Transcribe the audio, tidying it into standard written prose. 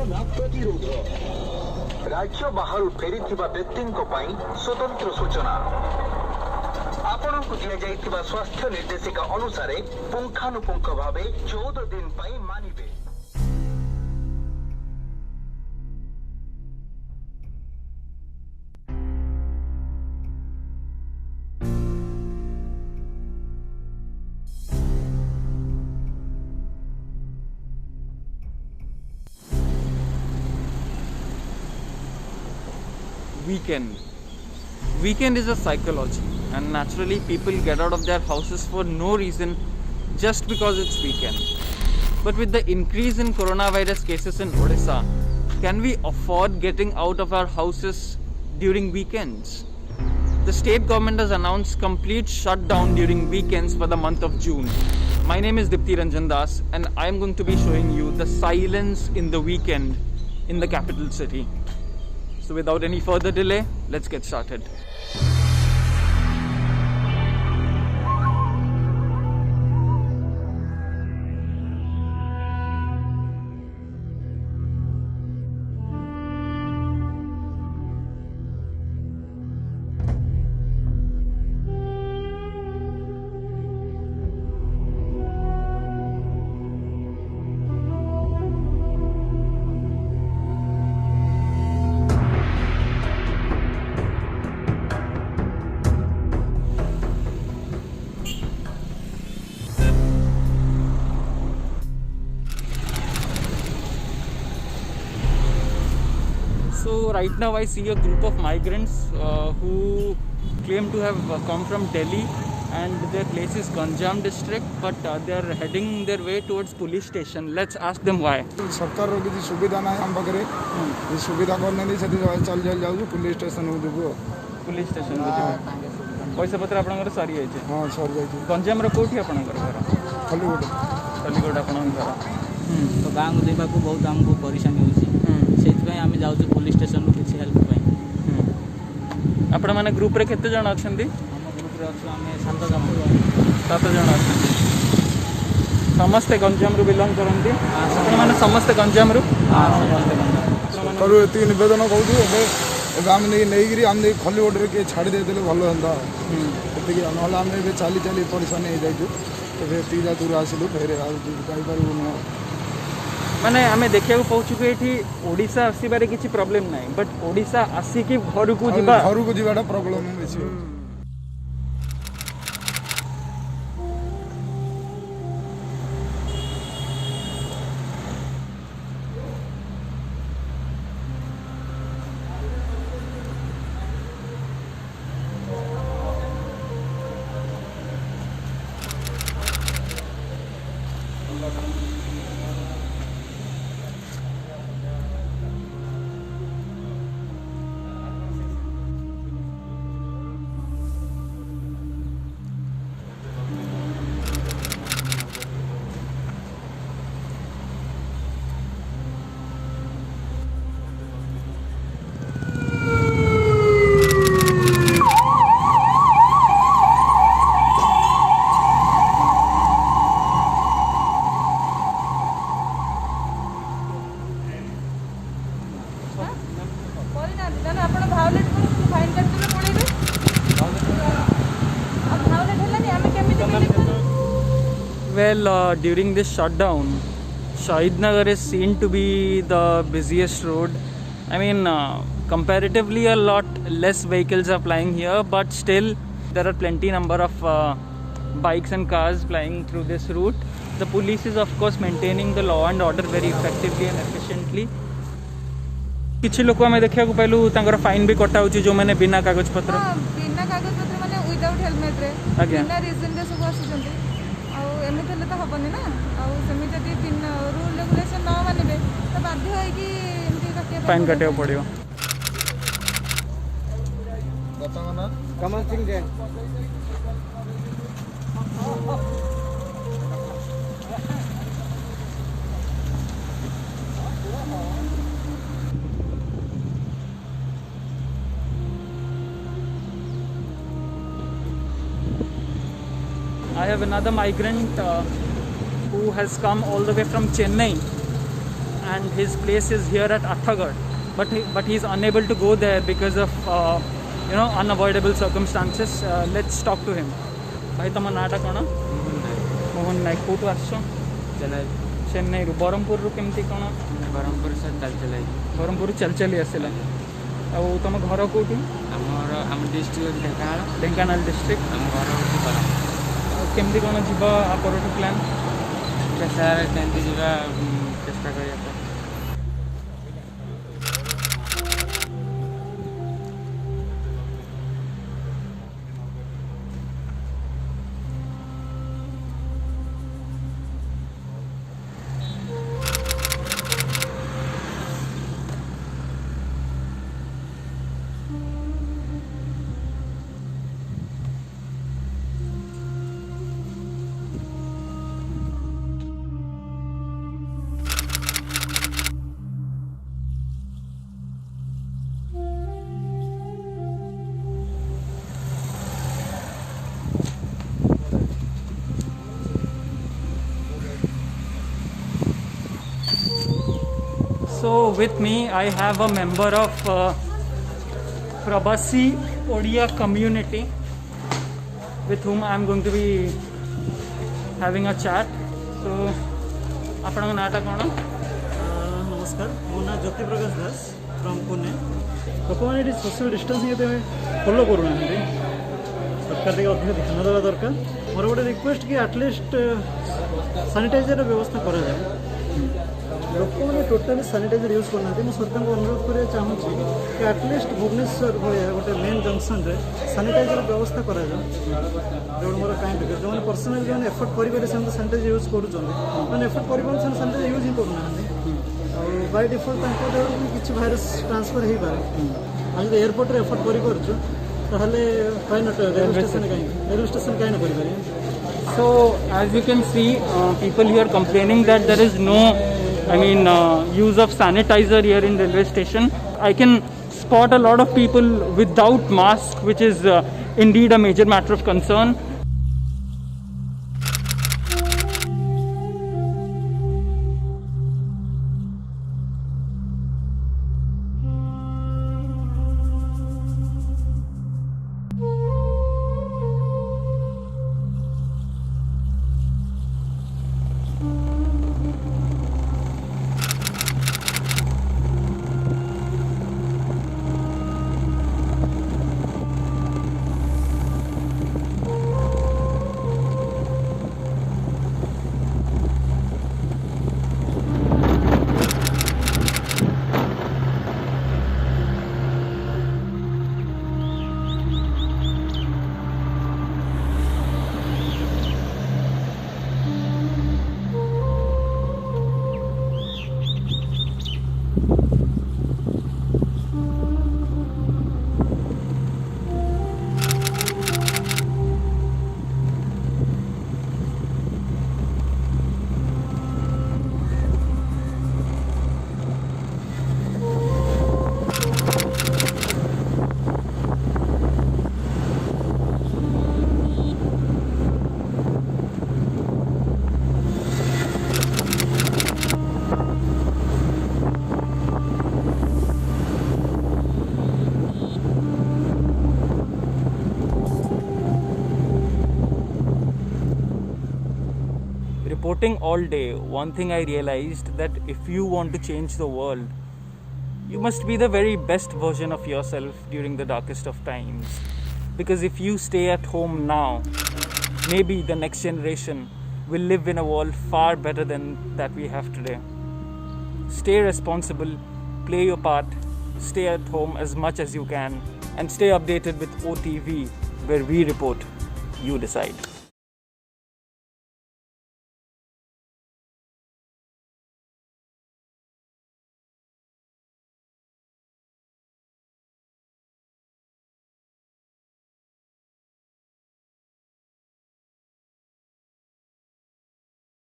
Corona प्रतिरोध राज्य बाहर फेरी व्यक्ति स्वतंत्र सूचना आपण को दि जाइथिबा स्वास्थ्य निर्देशिका अनुसार पुंखानुपुंख भाव 14 दिन मानिबे। Weekend is a psychology, and naturally people get out of their houses for no reason just because it's weekend. But with the increase in coronavirus cases in Odisha, can we afford getting out of our houses during weekends? The state government has announced complete shutdown during weekends for the month of June. My name is Dipti Ranjan Das, and I am going to be showing you the silence in the weekend in the capital city. So without any further delay, let's get started. So right now I see a group of migrants who claim to have come from Delhi, and their place is Ganjam district, but they are heading their way towards police station. Let's ask them why. सरकार रो किसी सुविधा ना हम बकरे ये सुविधा करने दी छथि चल जाऊ पुलिस स्टेशन हो देबो पुलिस स्टेशन पैसा पत्र आपनकर सरी जाय छै। हां सर जाय छै गंजाम रो कोठी आपनकर घर खलीगोड आपनकर घर तो गाँव को देवा को बहुत हमको परेशानी होची से आम जाऊँ पुलिस स्टेशन किसी हेल्प आपण मैंने ग्रुप रे केते जण अछंदी हम ग्रुप रे अच्छे आम 7 जण अछंदी समस्ते गंजाम रु बिलोंग करंती आपण माने समस्ते गंजाम रु सरकार एति निवेदन कहू एबे आम नहीं आम खलीगोड रे के छाड़ी दे देले भलो हंदा एति नहले आम ए चली चली परेशान हो जाइजु एबे तीजा दूर आसिलु फेर आ जाई पारु माने आमे देखिया पाउछु कि एठी ओडिसा आसीबारे किछि प्रॉब्लम नाही, बट ओडिसा आसी कि घर को जीवाटा प्रॉब्लम बेसी। Well, during this shutdown, Shahidnagar is seen to be the busiest road. I mean, comparatively a lot less vehicles are plying here, but still there are plenty number of bikes and cars plying through this route. The police is of course maintaining the law and order very effectively and efficiently. किछि लोक आमे देखिया को पाइलु तांकर fine भी कटा होची जो माने बिना कागज पत्र माने विदाउट हेलमेट रे बिना रीजन रे सब आसुचंती आ एमिते ले तो हबनी ना आ सेमी जदी बिना रूल रेगुलेशन न मानिबे तो बाध्य होई कि एमती फाइन काटे पड़ियो। बताना Kamal Singh Jain I have another migrant who has come all the way from Chennai, and his place is here at Athagad, but he's unable to go there because of unavoidable circumstances. Let's talk to him. Bhai tama naata kona? Mohan Naik. Kotu ascho? Chennai ru. Berhampur ru kemti kona? Brahmapur sir ଚାଲିଚାଲି Berhampur chalchali asila. ଆଉ ତମ ଘର କୋଉଠି? ଆମ district Dhenkanal district. ଆମ ଘର ହେଉଛି ବରହମପୁର। କେମିତି କ'ଣ ଯିବ ଆପରଠୁ ପ୍ଲାନ୍? ସାର୍ କେମିତି ଯିବା ଚେଷ୍ଟା କରିବା sir. So with me I have a member of Prabasi Odia community with whom I am going to be having a chat. So ଆପଣଙ୍କ ନାଁଟା କ'ଣ? ନମସ୍କାର, ମୋ ନାଁ ଜ୍ୟୋତି ପ୍ରକାଶ ଦାସ ଫ୍ରମ୍ ପୁନେ। ଲୋକମାନେ ଏଠି ସୋସିଆଲ୍ ଡିଷ୍ଟାନ୍ସିଂ ଏତେ ଫଲୋ କରୁନାହାନ୍ତି, ସରକାର ଟିକେ ଅଧିକ ଧ୍ୟାନ ଦେବା ଦରକାର। ମୋର ଗୋଟେ ରିକ୍ୱେଷ୍ଟ କି ଆଟଲିଷ୍ଟ ସାନିଟାଇଜର୍ର ବ୍ୟବସ୍ଥା କରାଯାଏ। ଲୋକମାନେ ଟୋଟାଲି ସାନିଟାଇଜର୍ ୟୁଜ୍ କରୁନାହାନ୍ତି। ମୁଁ ସରକାରଙ୍କୁ ଅନୁରୋଧ କରିବାକୁ ଚାହୁଁଛି କି ଆଟଲିଷ୍ଟ ଭୁବନେଶ୍ୱର ଭଳିଆ ଗୋଟେ ମେନ୍ ଜଙ୍କସନ୍ରେ ସାନିଟାଇଜର୍ ବ୍ୟବସ୍ଥା କରାଯାଉ। ଯେଉଁଠି ମୋର କାଇଣ୍ଡ ଯେଉଁମାନେ ପର୍ସନାଲି ଯେଉଁମାନେ ଏଫର୍ଟ କରିପାରିବେ ସେମାନେ ସାନିଟାଇଜର୍ ୟୁଜ୍ କରୁଛନ୍ତି, ସେମାନେ ଏଫର୍ଟ କରିପାରୁଛନ୍ତି ସେମାନେ ସାନିଟାଇଜର୍ ୟୁଜ୍ ହିଁ କରୁନାହାନ୍ତି। ଆଉ ବାଇ ଡିଫଲ୍ଟ ତାଙ୍କ ଦେହରୁ ବି କିଛି ଭାଇରସ୍ ଟ୍ରାନ୍ସଫର୍ ହେଇପାରେ। ଆମେ ଯଦି ଏୟାରପୋର୍ଟରେ ଏଫର୍ଟ କରିପାରୁଛୁ ତାହେଲେ କାହିଁ ନଟ ରେଲୱେ ଷ୍ଟେସନ୍ କାହିଁ ନ କରିପାରିବେ? So as you can see, people here complaining that there is no use of sanitizer here in railway station. I can spot a lot of people without mask, which is indeed a major matter of concern. Reporting all day, one thing I realized that if you want to change the world, you must be the very best version of yourself during the darkest of times. Because if you stay at home now, maybe the next generation will live in a world far better than that we have today. Stay responsible, play your part, stay at home as much as you can, and stay updated with OTV, where we report, you decide.